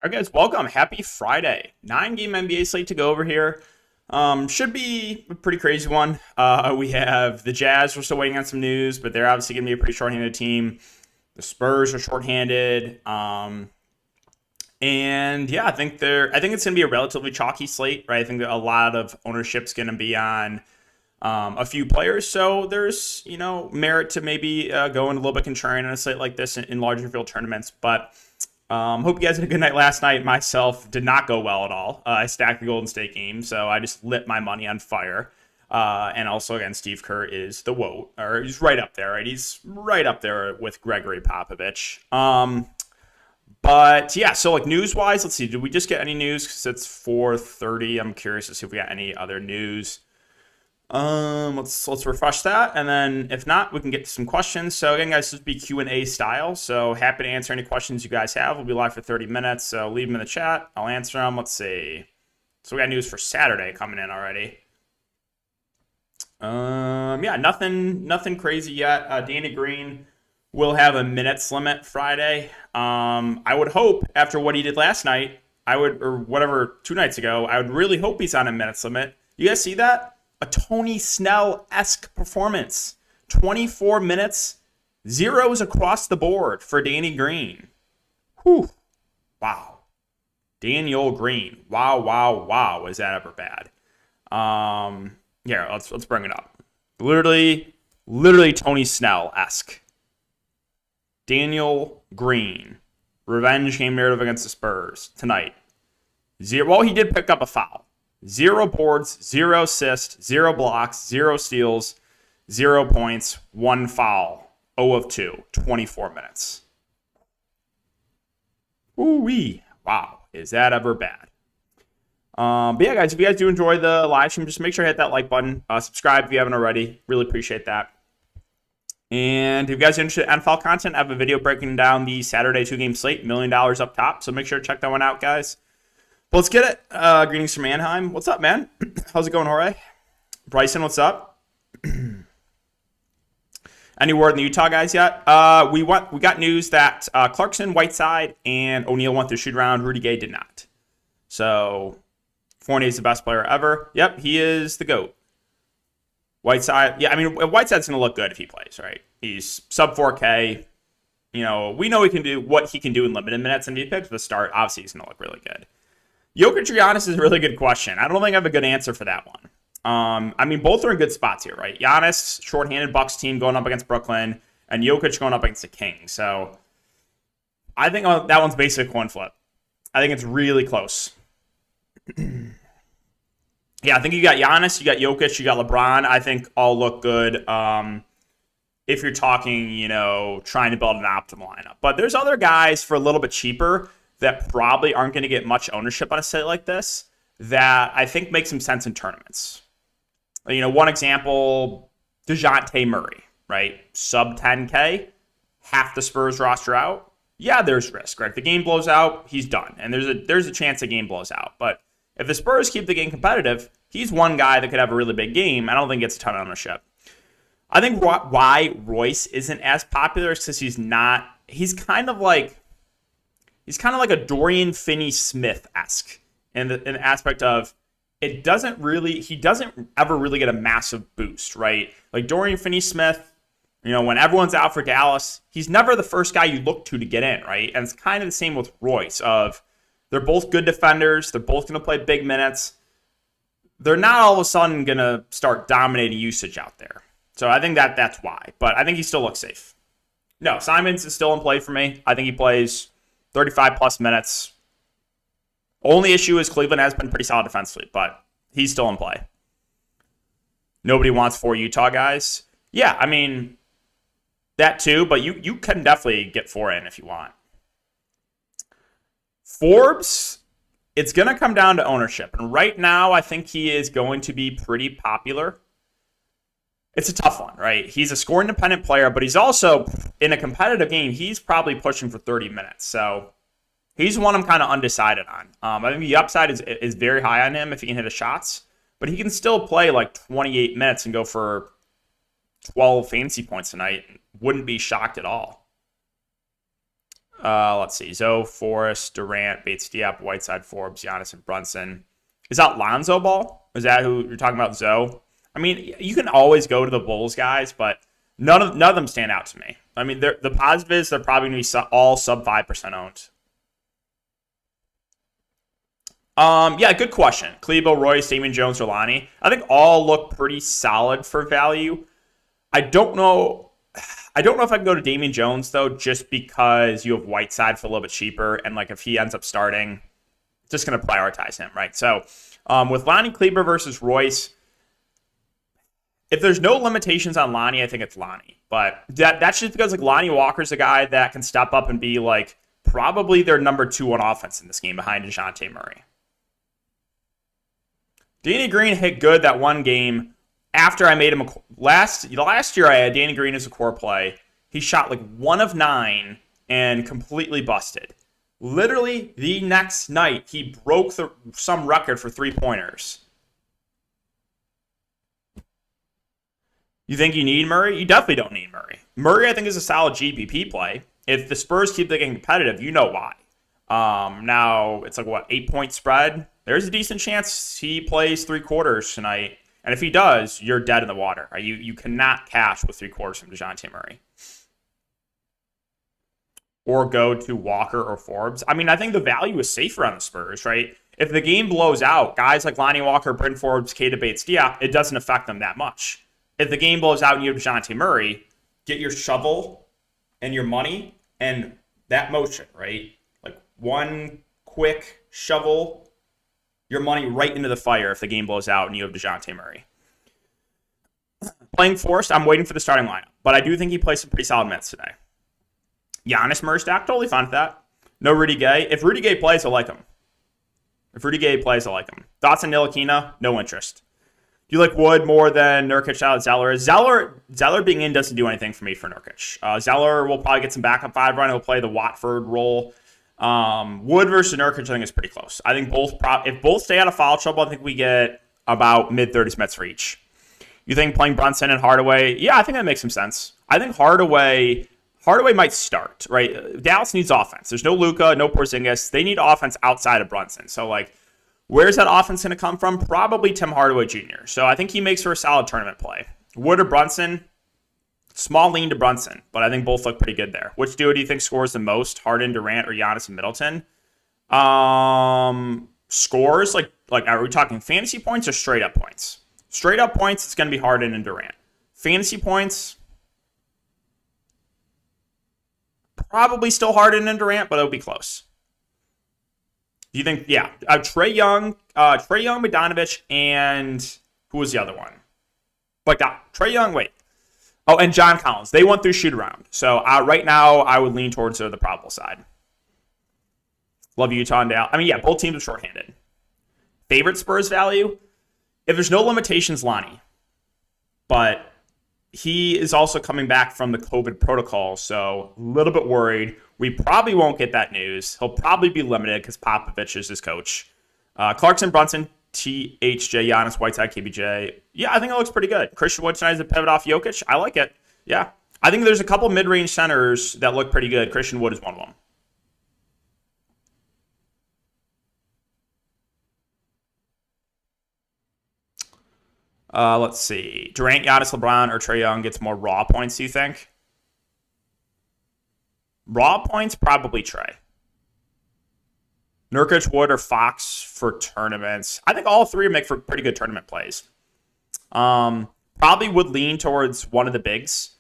All right, guys, welcome. Happy Friday. 9-game NBA slate to go over here. Should be a pretty crazy one. We have the Jazz. We're still waiting on some news, but they're obviously going to be a pretty shorthanded team. The Spurs are shorthanded. And yeah, I think it's going to be a relatively chalky slate, right? I think that a lot of ownership's going to be on a few players. So there's, merit to maybe going a little bit contrarian on a slate like this in larger field tournaments. But hope you guys had a good night last night. Myself did not go well at all. I stacked the Golden State game, so I just lit my money on fire. And also, again, Steve Kerr is the WOAT, or he's right up there, right? He's right up there with Gregory Popovich. But yeah, so like news-wise, let's see. Did we just get any news? Because it's 4:30. I'm curious to see if we got any other news. Let's refresh that, and then if not, we can get to some questions. So again, guys, this will be Q&A style. So happy to answer any questions you guys have. We'll be live for 30 minutes, so leave them in the chat. I'll answer them. Let's see. So we got news for Saturday coming in already. Yeah, nothing crazy yet. Danny Green will have a minutes limit Friday. I would hope after what he did last night, or whatever 2 nights ago, I would really hope he's on a minutes limit. You guys see that? A Tony Snell-esque performance. 24 minutes, zeros across the board for Danny Green. Whew. Wow. Daniel Green. Wow. Is that ever bad? Yeah, let's bring it up. Literally Tony Snell-esque. Daniel Green. Revenge game narrative against the Spurs tonight. Well, he did pick up a foul. 0 boards, 0 assists, 0 blocks, 0 steals, 0 points, 1 foul, 0 of 2, 24 minutes. Ooh-wee. Wow. Is that ever bad? But yeah, guys, if you guys do enjoy the live stream, just make sure to hit that like button. Subscribe if you haven't already. Really appreciate that. And if you guys are interested in NFL content, I have a video breaking down the Saturday 2-game slate, $1 million up top. So make sure to check that one out, guys. But let's get it. Greetings from Anaheim. What's up, man? How's it going, Jorge? Bryson, what's up? Any word in the Utah guys yet? We got news that Clarkson, Whiteside, and O'Neal went through shoot around. Rudy Gay did not. So Fournier is the best player ever. Yep, he is the GOAT. Whiteside, yeah, I mean, Whiteside's going to look good if he plays, right? He's sub 4K. We know he can do what he can do in limited minutes, and if he picks the start, obviously he's going to look really good. Jokic or Giannis is a really good question. I don't think I have a good answer for that one. I mean, both are in good spots here, right? Giannis, shorthanded Bucks team going up against Brooklyn, and Jokic going up against the Kings. So I think that one's basically a coin flip. I think it's really close. Yeah, I think you got Giannis, you got Jokic, you got LeBron. I think all look good if you're talking, trying to build an optimal lineup. But there's other guys for a little bit cheaper that probably aren't going to get much ownership on a slate like this that I think makes some sense in tournaments. One example, DeJounte Murray, right? Sub 10K, half the Spurs roster out. Yeah, there's risk, right? If the game blows out, he's done. And there's a chance the game blows out. But if the Spurs keep the game competitive, he's one guy that could have a really big game. I don't think gets a ton of ownership. I think why Royce isn't as popular is because he's kind of like a Dorian Finney-Smith-esque in the aspect of he doesn't ever really get a massive boost, right? Like Dorian Finney-Smith, when everyone's out for Dallas, he's never the first guy you look to get in, right? And it's kind of the same with Royce of they're both good defenders. They're both going to play big minutes. They're not all of a sudden going to start dominating usage out there. So I think that's why. But I think he still looks safe. No, Simons is still in play for me. I think he plays 35-plus minutes. Only issue is Cleveland has been pretty solid defensively, but he's still in play. Nobody wants 4 Utah guys. Yeah, I mean, that too, but you can definitely get 4 in if you want. Forbes, it's going to come down to ownership. And right now, I think he is going to be pretty popular. It's a tough one, right? He's a score-independent player, but he's also, in a competitive game, he's probably pushing for 30 minutes. So he's one I'm kind of undecided on. I think the upside is very high on him if he can hit the shots. But he can still play like 28 minutes and go for 12 fantasy points tonight. Wouldn't be shocked at all. Let's see. Zoe, Forrest, Durant, Bates, Diop, Whiteside, Forbes, Giannis, and Brunson. Is that Lonzo Ball? Is that who you're talking about, Zoe? I mean, you can always go to the Bulls guys, but none of them stand out to me. I mean, the positive is they're probably going to be all sub 5% owned. Yeah, good question. Klebo, Royce, Damian Jones, or Lonnie. I think all look pretty solid for value. I don't know if I can go to Damian Jones, though, just because you have Whiteside for a little bit cheaper. And, like, if he ends up starting, just going to prioritize him, right? So, with Lonnie, Kleber versus Royce, if there's no limitations on Lonnie, I think it's Lonnie. But that's just because, like, Lonnie Walker's a guy that can step up and be, like, probably their number 2 on offense in this game behind DeJounte Murray. Danny Green hit good that one game. After I made him last year, I had Danny Green as a core play. He shot like 1 of 9 and completely busted. Literally the next night, he broke some record for 3-pointers. You think you need Murray? You definitely don't need Murray. Murray, I think, is a solid GPP play. If the Spurs keep getting competitive, you know why. Now it's like, what, 8-point spread? There's a decent chance he plays 3 quarters tonight. And if he does, you're dead in the water. Right? You cannot cash with 3 quarters from DeJounte Murray. Or go to Walker or Forbes. I mean, I think the value is safer on the Spurs, right? If the game blows out, guys like Lonnie Walker, Bryn Forbes, Keita Bates-Diop, it doesn't affect them that much. If the game blows out and you have DeJounte Murray, get your shovel and your money and that motion, right? Like one quick shovel, your money right into the fire if the game blows out and you have DeJounte Murray. Playing Forrest, I'm waiting for the starting lineup, but I do think he plays some pretty solid minutes today. Giannis Murray stack, totally fine with that. No Rudy Gay. If Rudy Gay plays, I like him. Thoughts on Ntilikina? No interest. Do you like Wood more than Nurkic out of Zeller? Zeller being in doesn't do anything for me for Nurkic. Zeller will probably get some backup 5 run. He'll play the Watford role. Wood versus Nurkic, I think, is pretty close. I think if both stay out of foul trouble, I think we get about mid-30s minutes for each. You think playing Brunson and Hardaway? Yeah, I think that makes some sense. I think Hardaway might start, right? Dallas needs offense. There's no Luka, no Porzingis. They need offense outside of Brunson. So, like, where's that offense going to come from? Probably Tim Hardaway Jr. So I think he makes for a solid tournament play. Wood or Brunson? Small lean to Brunson, but I think both look pretty good there. Which duo do you think scores the most? Harden, Durant, or Giannis and Middleton? Scores, like are we talking fantasy points or straight up points? Straight up points, it's going to be Harden and Durant. Fantasy points, probably still Harden and Durant, but it'll be close. Do you think, yeah, Trae Young, Bogdanovic, and who was the other one? Like that, Trae Young, wait. Oh, and John Collins. They went through shoot around. So right now, I would lean towards the probable side. Love Utah and Dallas. I mean, yeah, both teams are shorthanded. Favorite Spurs value? If there's no limitations, Lonnie. But he is also coming back from the COVID protocol, so a little bit worried. We probably won't get that news. He'll probably be limited because Popovich is his coach. Clarkson, Brunson, THJ, Giannis, Whiteside, KBJ. Yeah, I think it looks pretty good. Christian Wood tonight is a pivot off Jokic. I like it. Yeah. I think there's a couple mid-range centers that look pretty good. Christian Wood is one of them. Let's see. Durant, Giannis, LeBron, or Trae Young gets more raw points, do you think? Raw points, probably Trae. Nurkic, Wood, or Fox for tournaments. I think all three make for pretty good tournament plays. Probably would lean towards one of the bigs.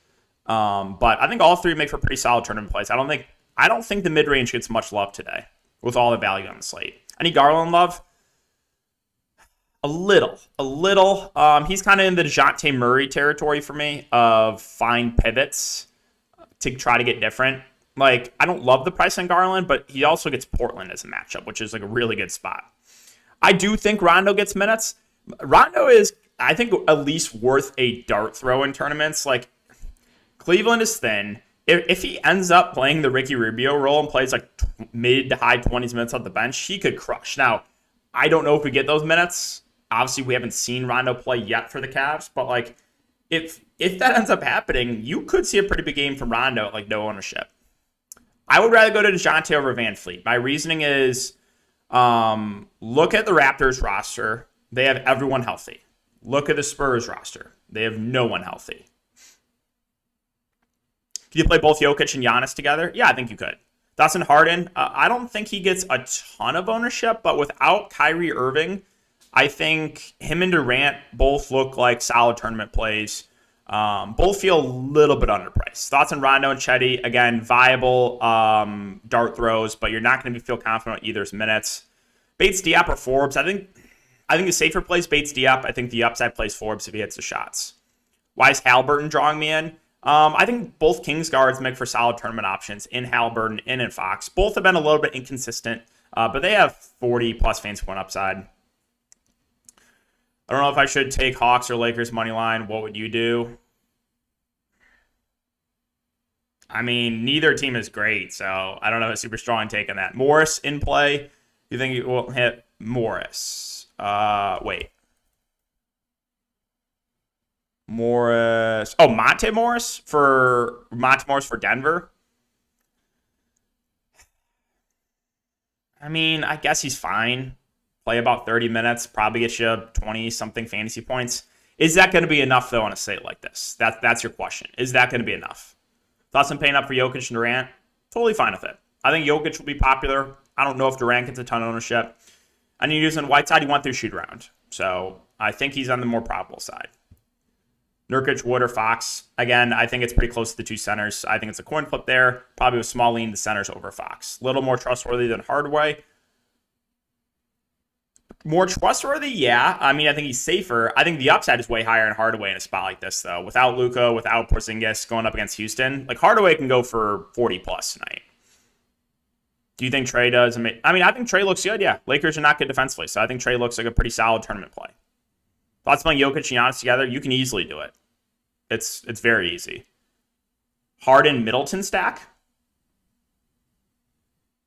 But I think all three make for pretty solid tournament plays. I don't think the mid-range gets much love today with all the value on the slate. Any Garland love? A little. He's kind of in the DeJounte Murray territory for me of fine pivots to try to get different. Like, I don't love the price on Garland, but he also gets Portland as a matchup, which is like a really good spot. I do think Rondo gets minutes. Rondo is, I think, at least worth a dart throw in tournaments. Like, Cleveland is thin. If he ends up playing the Ricky Rubio role and plays like mid to high 20s minutes on the bench, he could crush. Now, I don't know if we get those minutes. Obviously, we haven't seen Rondo play yet for the Cavs, but like, if that ends up happening, you could see a pretty big game from Rondo at like no ownership. I would rather go to DeJounte over Van Fleet. My reasoning is look at the Raptors roster. They have everyone healthy. Look at the Spurs roster. They have no one healthy. Could you play both Jokic and Giannis together? Yeah, I think you could. Dustin Harden, I don't think he gets a ton of ownership, but without Kyrie Irving, I think him and Durant both look like solid tournament plays. Both feel a little bit underpriced. Thoughts on Rondo and Chetty? Again, viable dart throws, but you're not going to feel confident on either's minutes. Bates, Diop, or Forbes? I think the safer plays Bates, Diop. I think the upside plays Forbes if he hits the shots. Why is Halliburton drawing me in? I think both Kings guards make for solid tournament options in Halliburton and in Fox. Both have been a little bit inconsistent, but they have 40-plus fantasy point upside. I don't know if I should take Hawks or Lakers money line. What would you do? I mean, neither team is great, so I don't have a super strong take on that. Morris in play. You think it will hit Morris? Wait. Morris. Oh, Monte Morris for Denver. I mean, I guess he's fine. Play about 30 minutes, probably get you 20-something fantasy points. Is that going to be enough, though, on a slate like this? That's your question. Is that going to be enough? Thoughts on paying up for Jokic and Durant? Totally fine with it. I think Jokic will be popular. I don't know if Durant gets a ton of ownership. And you're using Whiteside, he went through shoot around. So I think he's on the more probable side. Nurkic, Wood, or Fox. Again, I think it's pretty close to the two centers. I think it's a coin flip there. Probably a small lean to centers over Fox. A little more trustworthy than Hardaway. More trustworthy? Yeah. I mean, I think he's safer. I think the upside is way higher in Hardaway in a spot like this, though. Without Luka, without Porzingis going up against Houston. Like, Hardaway can go for 40-plus tonight. Do you think Trey does? I mean, I think Trey looks good, yeah. Lakers are not good defensively, so I think Trey looks like a pretty solid tournament play. Thoughts playing Jokic and Giannis together? You can easily do it. It's very easy. Harden, Middleton stack?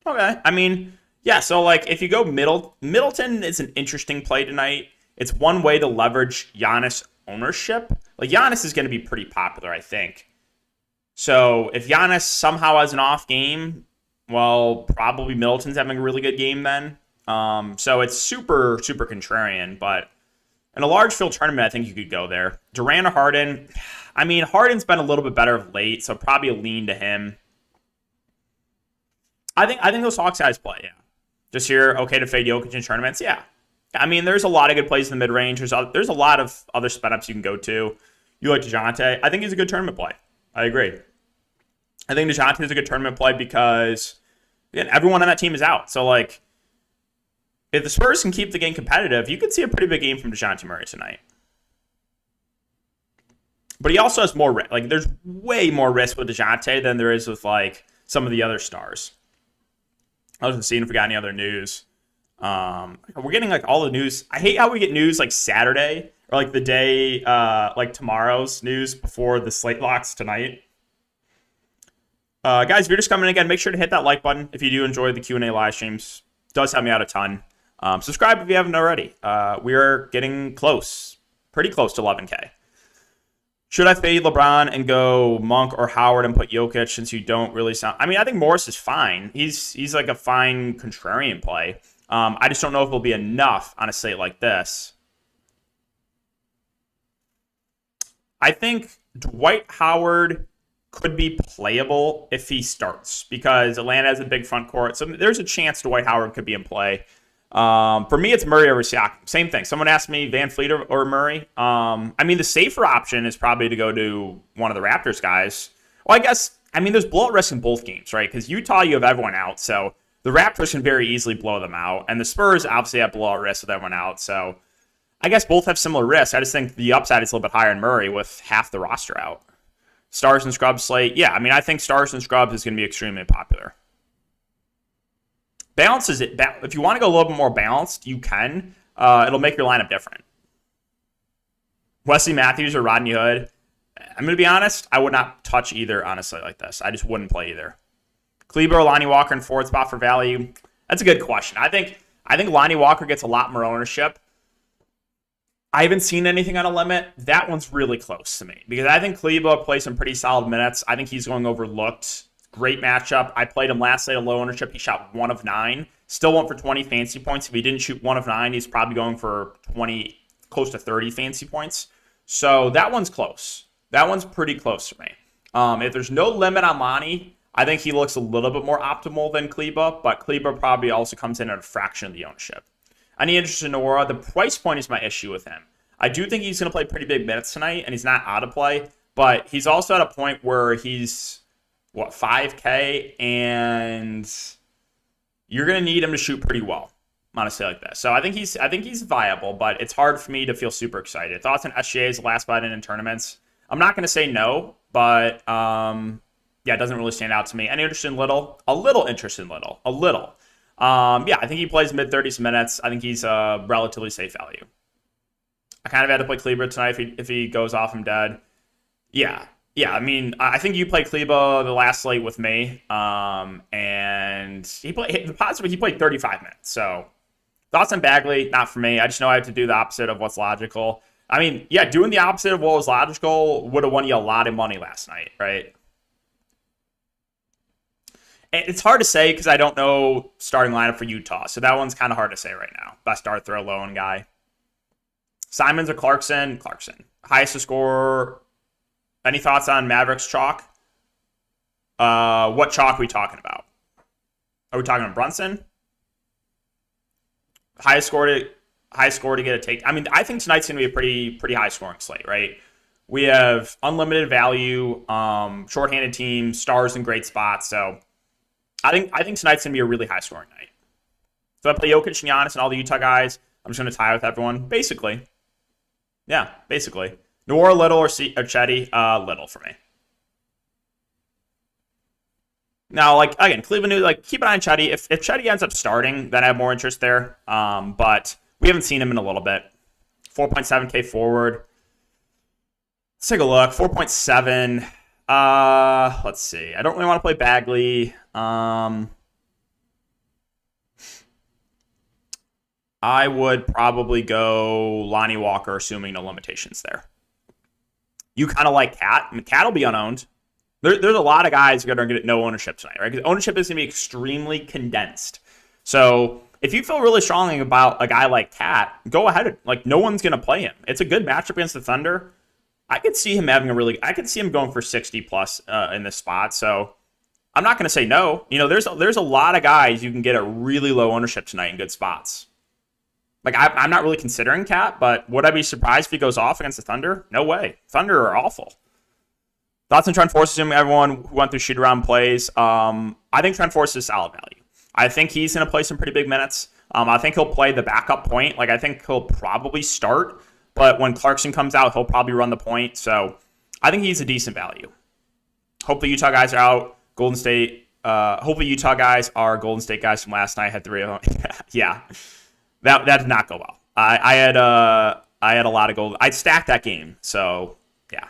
Okay. I mean, yeah, so like if you go Middleton is an interesting play tonight. It's one way to leverage Giannis ownership. Like Giannis is going to be pretty popular, I think. So if Giannis somehow has an off game, well, probably Middleton's having a really good game then. So it's super, super contrarian, but in a large field tournament, I think you could go there. Durant or Harden? I mean, Harden's been a little bit better of late, so probably a lean to him. I think those Hawks guys play, yeah. Just here, okay to fade Jokic in tournaments? Yeah. I mean, there's a lot of good plays in the mid-range. There's a lot of other spin-ups you can go to. You like DeJounte. I think he's a good tournament play. I agree. I think DeJounte is a good tournament play because, again, everyone on that team is out. So, like, if the Spurs can keep the game competitive, you could see a pretty big game from DeJounte Murray tonight. But he also has more risk. Like, there's way more risk with DeJounte than there is with, like, some of the other stars. I wasn't seeing if we got any other news. We're getting, like, all the news. I hate how we get news, like, Saturday or, like, the day, like, tomorrow's news before the slate locks tonight. Guys, if you're just coming in again, make sure to hit that like button if you do enjoy the Q&A live streams. It does help me out a ton. Subscribe if you haven't already. We are getting close, pretty close to 11K. Should I fade LeBron and go Monk or Howard and put Jokic since you don't really sound... I mean, I think Morris is fine. He's like a fine contrarian play. I just don't know if it'll be enough on a slate like this. I think Dwight Howard could be playable if he starts because Atlanta has a big front court. So there's a chance Dwight Howard could be in play. For me, it's Murray over Siakam. Same thing. Someone asked me Van Fleet or Murray. I mean, the safer option is probably to go to one of the Raptors guys. Well, I mean, there's blowout risk in both games, right? Because Utah, you have everyone out. So the Raptors can very easily blow them out. And the Spurs obviously have blowout risk with everyone out. So I guess both have similar risks. I just think the upside is a little bit higher in Murray with half the roster out. Stars and Scrubs slate. Yeah, I mean, I think Stars and Scrubs is going to be extremely popular. Balance is it. If you want to go a little bit more balanced, you can. It'll make your lineup different. Wesley Matthews or Rodney Hood. I'm going to be honest. I would not touch either on a slate like this. I just wouldn't play either. Kleber or Lonnie Walker in forward spot for value. That's a good question. I think Lonnie Walker gets a lot more ownership. I haven't seen anything on a limit. That one's really close to me because I think Kleber plays some pretty solid minutes. I think he's going overlooked. Great matchup. I played him last night at low ownership. He shot 1 of 9. Still went for 20 fantasy points. If he didn't shoot 1 of 9, he's probably going for 20, close to 30 fantasy points. So that one's close. That one's pretty close for me. If there's no limit on Lonnie, I think he looks a little bit more optimal than Kleba, but Kleba probably also comes in at a fraction of the ownership. Any interest in Noah? The price point is my issue with him. I do think he's going to play pretty big minutes tonight, and he's not out of play, but he's also at a point where he's, 5K, and you're going to need him to shoot pretty well. I'm going to say like this. So I think he's viable, but it's hard for me to feel super excited. Thoughts on SGA's last buy in tournaments? I'm not going to say no, but it doesn't really stand out to me. Any interest in Little? A little interest in Little. A little. I think he plays mid-30s minutes. I think he's a relatively safe value. I kind of had to play Kleber tonight if he goes off, I'm dead. Yeah. I mean, I think you played Kleba the last slate with me, and he played 35 minutes. So thoughts on Bagley? Not for me. I just know I have to do the opposite of what's logical. I mean, doing the opposite of what was logical would have won you a lot of money last night, right? And it's hard to say because I don't know starting lineup for Utah, so that one's kind of hard to say right now. Best start throw low guy. Simons or Clarkson? Clarkson. Highest to score. Any thoughts on Mavericks chalk? What chalk are we talking about? Are we talking about Brunson? Highest score to get a take. I mean, I think tonight's going to be a pretty high scoring slate, right? We have unlimited value, shorthanded team, stars in great spots. So I think tonight's going to be a really high scoring night. So I play Jokic and Giannis and all the Utah guys. I'm just going to tie with everyone, basically. Yeah, basically. Nor Little or Chetty, Little for me. Now, again, Cleveland, keep an eye on Chetty. If Chetty ends up starting, then I have more interest there. But we haven't seen him in a little bit. 4.7K forward. Let's take a look. 4.7. Let's see. I don't really want to play Bagley. I would probably go Lonnie Walker, assuming no limitations there. You kind of like Cat. I mean, Cat will be unowned. There's a lot of guys that are going to get no ownership tonight, right? Because ownership is going to be extremely condensed. So if you feel really strongly about a guy like Cat, go ahead. No one's going to play him. It's a good matchup against the Thunder. I could see him going for 60 plus in this spot. So I'm not going to say no. There's a lot of guys you can get at really low ownership tonight in good spots. I'm not really considering Cat, but would I be surprised if he goes off against the Thunder? No way. Thunder are awful. Thoughts on Trent Forrest, assuming everyone who went through shoot-around plays. I think Trent Forrest is solid value. I think he's going to play some pretty big minutes. I think he'll play the backup point. I think he'll probably start, but when Clarkson comes out, he'll probably run the point. So I think he's a decent value. Hopefully Utah guys are out. Golden State. Hopefully Utah guys are Golden State guys from last night. Had 3 of them. Yeah. That did not go well. I had a lot of gold. I stacked that game, so yeah,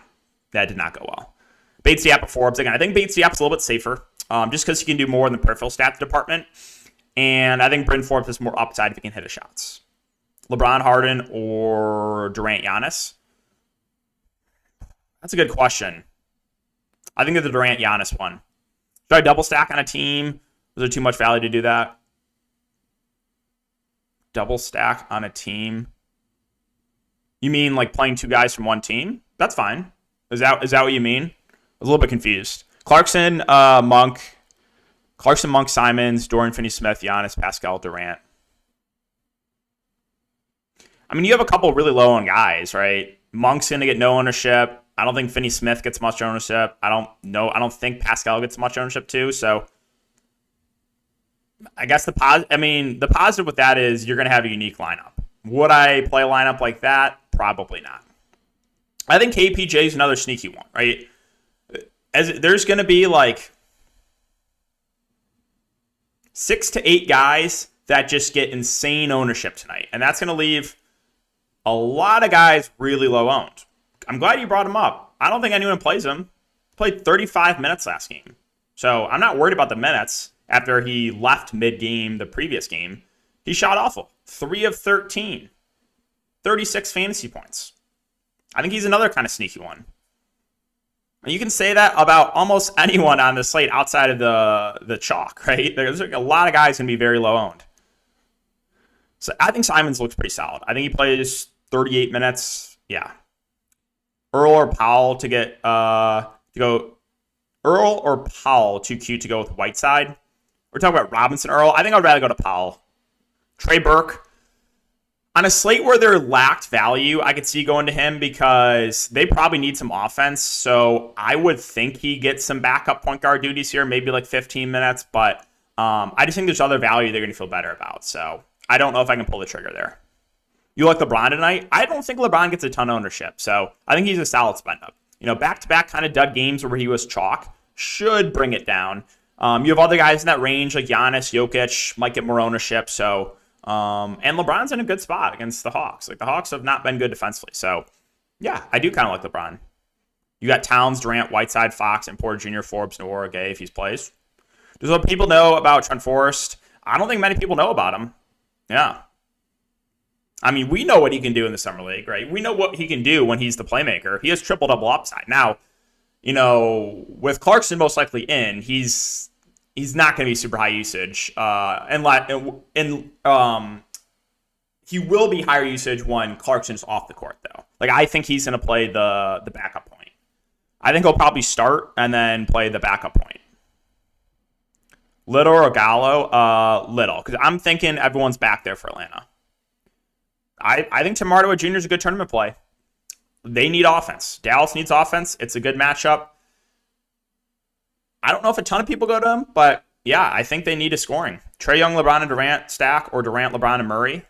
that did not go well. Bates the app at Forbes again. I think Bates the app's a little bit safer, just because he can do more in the peripheral stats department, and I think Bryn Forbes has more upside if he can hit his shots. LeBron, Harden, or Durant, Giannis? That's a good question. I think it's the Durant, Giannis one. Should I double stack on a team? Was there too much value to do that? Double stack on a team? You mean playing 2 guys from one team? That's fine. Is that what you mean? I was a little bit confused. Clarkson, Monk, Simons, Dorian Finney-Smith, Giannis, Pascal, Durant. I mean, you have a couple really low on guys, right? Monk's going to get no ownership. I don't think Finney-Smith gets much ownership. I don't think Pascal gets much ownership too. So I guess the positive with that is you're going to have a unique lineup. Would I play a lineup like that? Probably not. I think KPJ is another sneaky one, right? There's going to be 6 to 8 guys that just get insane ownership tonight, and that's going to leave a lot of guys really low owned. I'm glad you brought him up. I don't think anyone plays him. He played 35 minutes last game, so I'm not worried about the minutes. After he left mid-game the previous game, he shot awful. 3 of 13. 36 fantasy points. I think he's another kind of sneaky one. And you can say that about almost anyone on the slate outside of the chalk, right? There's a lot of guys going to be very low owned. So I think Simons looks pretty solid. I think he plays 38 minutes. Yeah. Earl or Powell to get to go. Earl or Powell too cute to go with Whiteside. We're talking about Robinson Earl. I think I'd rather go to Powell. Trey Burke. On a slate where there lacked value, I could see going to him because they probably need some offense. So I would think he gets some backup point guard duties here, maybe like 15 minutes. But I just think there's other value they're going to feel better about. So I don't know if I can pull the trigger there. You like LeBron tonight? I don't think LeBron gets a ton of ownership. So I think he's a solid spend up. Back-to-back kind of dud games where he was chalk should bring it down. You have other guys in that range like Giannis, Jokic, might get more ownership. So, and LeBron's in a good spot against the Hawks. Like the Hawks have not been good defensively. So, yeah, I do kind of like LeBron. You got Towns, Durant, Whiteside, Fox, and Porter Jr., Forbes, Noah, Gay if he plays. Does what people know about Trent Forrest? I don't think many people know about him. Yeah. I mean, we know what he can do in the Summer League, right? We know what he can do when he's the playmaker. He has triple-double upside. Now, with Clarkson most likely in, he's not going to be super high usage. He will be higher usage when Clarkson's off the court, though. Like, I think he's going to play the backup point. I think he'll probably start and then play the backup point. Little or Gallo? Little, because I'm thinking everyone's back there for Atlanta. I think Tim Hardaway Jr. is a good tournament play. They need offense. Dallas needs offense. It's a good matchup. I don't know if a ton of people go to him, but yeah, I think they need a scoring. Trae Young, LeBron, and Durant stack, or Durant, LeBron, and Murray.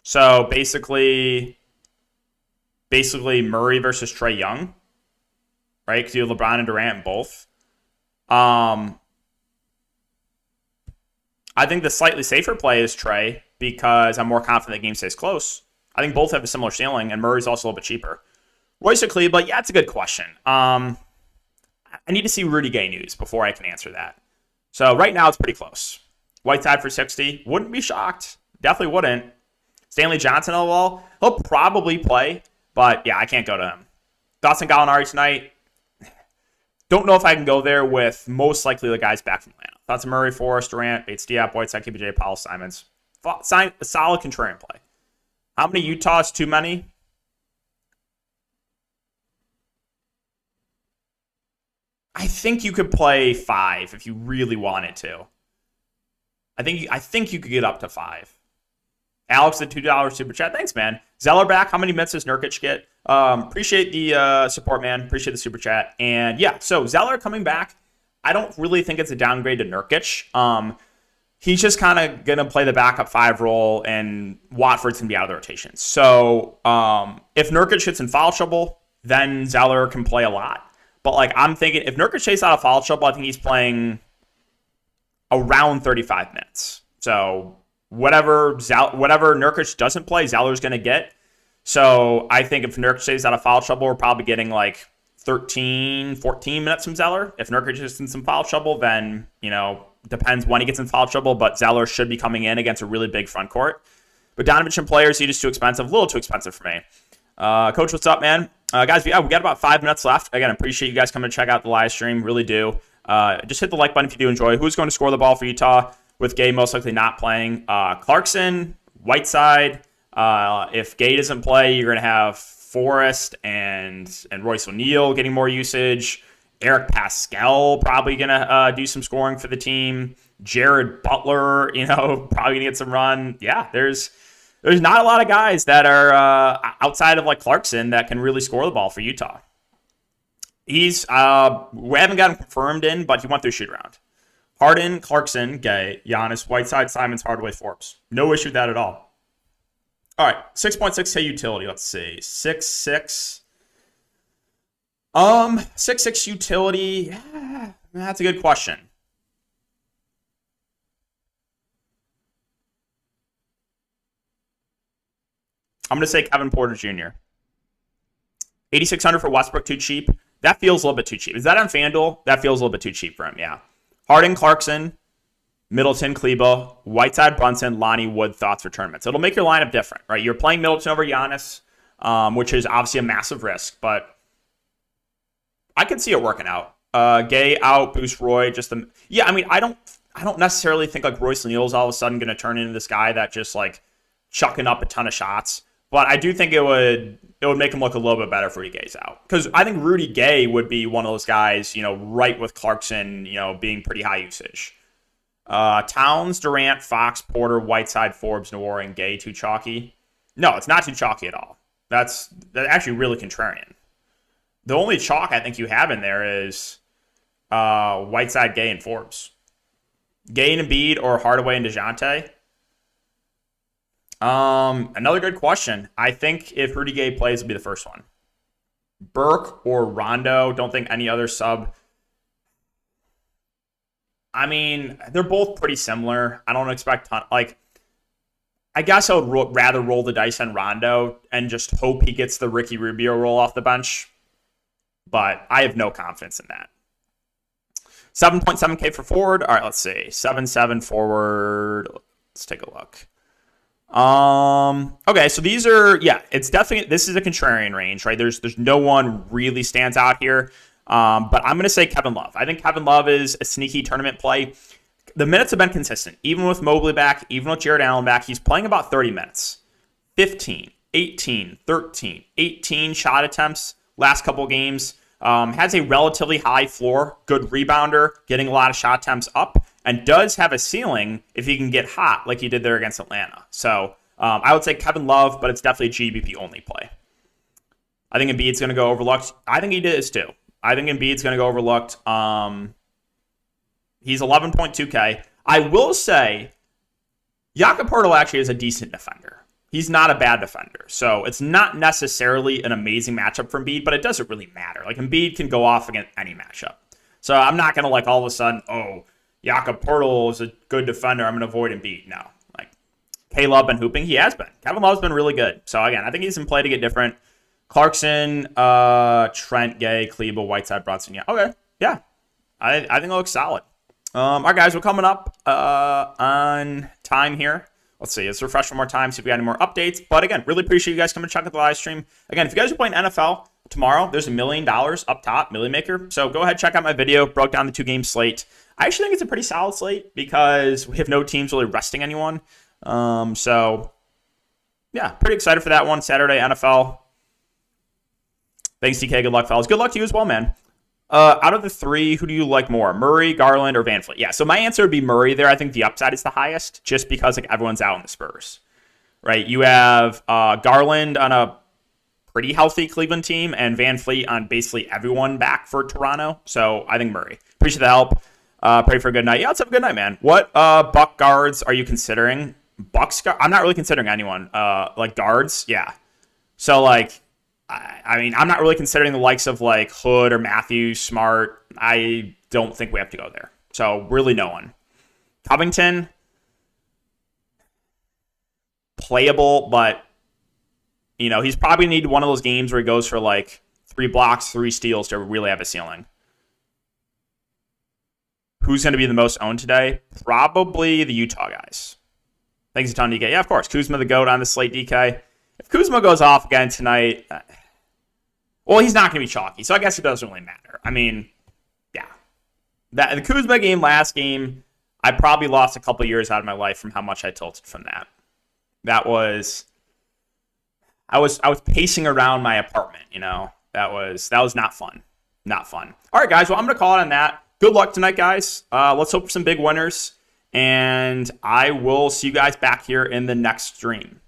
So basically Murray versus Trae Young, right? Because you have LeBron and Durant both. I think the slightly safer play is Trae because I'm more confident the game stays close. I think both have a similar ceiling, and Murray's also a little bit cheaper. Royce or Cleveland, yeah, it's a good question. I need to see Rudy Gay news before I can answer that. So right now it's pretty close. Whiteside for 60. Wouldn't be shocked. Definitely wouldn't. Stanley Johnson on the wall. He'll probably play, but yeah, I can't go to him. Dotson Gallinari tonight. Don't know if I can go there with most likely the guys back from Atlanta. Thoughts of Murray, Forrest, Durant, Bates, Diop, Whiteside, KPJ, Powell, Simons. A solid contrarian play. How many Utah is too many? I think you could play 5 if you really wanted to. I think you could get up to 5. Alex, the $2 super chat. Thanks, man. Zeller back. How many minutes does Nurkic get? Appreciate the support, man. Appreciate the super chat. And yeah, so Zeller coming back. I don't really think it's a downgrade to Nurkic. He's just kind of going to play the backup 5 role, and Watford's going to be out of the rotation. So if Nurkic hits in foul trouble, then Zeller can play a lot. But like I'm thinking, if Nurkic stays out of foul trouble, I think he's playing around 35 minutes. So whatever Nurkic doesn't play, Zeller's going to get. So I think if Nurkic stays out of foul trouble, we're probably getting like 13, 14 minutes from Zeller. If Nurkic is in some foul trouble, then, depends when he gets in foul trouble, but Zeller should be coming in against a really big front court. But Donovan and players, he's just too expensive. A little too expensive for me. Coach, what's up, man? Guys, we got about 5 minutes left. Again, I appreciate you guys coming to check out the live stream. Really do. Just hit the like button if you do enjoy. Who's going to score the ball for Utah with Gay most likely not playing? Clarkson, Whiteside. If Gay doesn't play, you're going to have Forrest and Royce O'Neal getting more usage. Eric Pascal probably going to do some scoring for the team. Jared Butler, probably going to get some run. Yeah, there's not a lot of guys that are outside of like Clarkson that can really score the ball for Utah. He's we haven't got him confirmed in, but he went through shoot around. Harden, Clarkson, Gay, Giannis, Whiteside, Simons, Hardaway, Forbes. No issue with that at all. All right, 6.6K utility. Let's see, 6.6. 6.6 utility. Yeah, that's a good question. I'm going to say Kevin Porter Jr. 8,600 for Westbrook, too cheap. That feels a little bit too cheap. Is that on FanDuel? That feels a little bit too cheap for him, yeah. Harden, Clarkson, Middleton, Kleba, Whiteside, Brunson, Lonnie, Wood, thoughts for tournaments. It'll make your lineup different, right? You're playing Middleton over Giannis, which is obviously a massive risk, but I could see it working out. Gay out, boost Roy. I mean, I don't necessarily think like Royce O'Neal's all of a sudden going to turn into this guy that just like chucking up a ton of shots. But I do think it would make him look a little bit better if Rudy Gay's out. Because I think Rudy Gay would be one of those guys, right with Clarkson, being pretty high usage. Towns, Durant, Fox, Porter, Whiteside, Forbes, Noir, and Gay too chalky? No, it's not too chalky at all. That's actually really contrarian. The only chalk I think you have in there is Whiteside, Gay, and Forbes. Gay and Embiid or Hardaway and DeJounte? Another good question. I think if Rudy Gay plays, it'll be the first one. Burke or Rondo. Don't think any other sub. I mean, they're both pretty similar. I don't expect I guess I would rather roll the dice on Rondo and just hope he gets the Ricky Rubio roll off the bench. But I have no confidence in that. 7.7K for forward. All right, let's see. 7.7 forward. Let's take a look. Okay, so these are, it's definitely, this is a contrarian range, right? There's no one really stands out here. But I'm going to say Kevin Love. I think Kevin Love is a sneaky tournament play. The minutes have been consistent. Even with Mobley back, even with Jared Allen back, he's playing about 30 minutes. 15, 18, 13, 18 shot attempts last couple games. Has a relatively high floor, good rebounder, getting a lot of shot attempts up, and does have a ceiling if he can get hot like he did there against Atlanta. So I would say Kevin Love, but it's definitely a GBP only play. I think Embiid's going to go overlooked. I think he is too. I think Embiid's going to go overlooked. He's 11.2K. I will say Jakob Poeltl actually is a decent defender. He's not a bad defender. So it's not necessarily an amazing matchup for Embiid, but it doesn't really matter. Like Embiid can go off against any matchup. So I'm not going to all of a sudden, Jakob Poeltl is a good defender, I'm going to avoid Embiid. No. K-Love been hooping. He has been. Kevin Love's been really good. So again, I think he's in play to get different. Clarkson, Trent, Gay, Kleber, Whiteside, Brunson. Yeah. Okay. Yeah. I think it looks solid. All right, guys, we're coming up on time here. Let's see. Let's refresh one more time, see if we got any more updates. But again, really appreciate you guys coming to check out the live stream. Again, if you guys are playing NFL tomorrow, there's $1 million up top, Millie Maker. So go ahead, check out my video. Broke down the 2-game slate. I actually think it's a pretty solid slate because we have no teams really resting anyone. So, yeah, pretty excited for that one. Saturday, NFL. Thanks, DK. Good luck, fellas. Good luck to you as well, man. Out of the three, who do you like more, Murray, Garland, or VanVleet? Yeah, so my answer would be Murray there. I think the upside is the highest just because everyone's out in the Spurs, right? You have Garland on a pretty healthy Cleveland team and VanVleet on basically everyone back for Toronto. So I think Murray. Appreciate the help. Pray for a good night. Yeah, let's have a good night, man. What Buck guards are you considering? I'm not really considering anyone. Guards, yeah. So I mean, I'm not really considering the likes of Hood or Matthews, Smart. I don't think we have to go there. So really no one. Covington, playable, but he's probably need one of those games where he goes for 3 blocks, 3 steals to really have a ceiling. Who's going to be the most owned today? Probably the Utah guys. Thanks a ton, DK. Yeah, of course. Kuzma the GOAT on the slate, DK. If Kuzma goes off again tonight, well, he's not going to be chalky, so I guess it doesn't really matter. I mean, yeah. The Kuzma game last game, I probably lost a couple years out of my life from how much I tilted from that. That was... I was pacing around my apartment, That was not fun. Not fun. All right, guys. Well, I'm going to call it on that. Good luck tonight, guys. Let's hope for some big winners. And I will see you guys back here in the next stream.